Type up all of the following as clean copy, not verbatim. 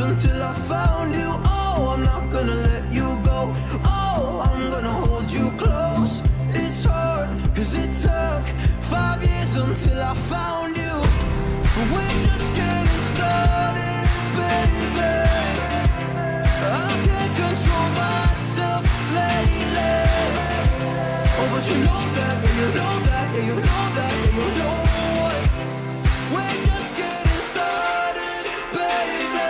until I found you. Oh, I'm not gonna let you go. Oh, I'm gonna hold you close. It's hard, cause it took 5 years until I found you. But we're just getting started, baby. I can't control myself lately. Oh, but you know that, yeah, you know that, yeah, you know that, yeah, you know it. We're just getting started, baby.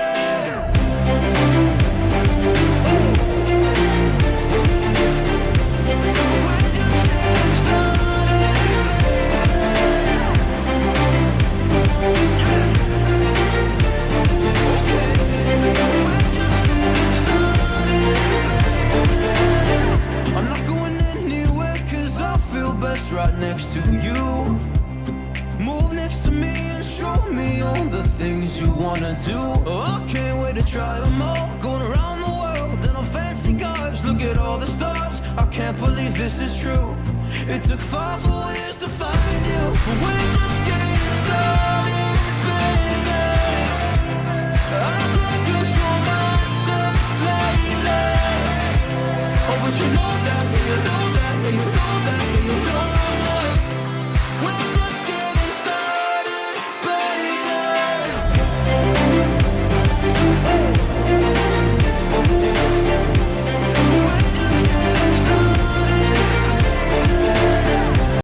I'm not going anywhere cause I feel best right next to you. Move next to me and show me all the things you wanna do. Oh, I can't wait to try them all. Going around the world in a fancy cars. Look at all the stars, I can't believe this is true. It took 5 whole years to find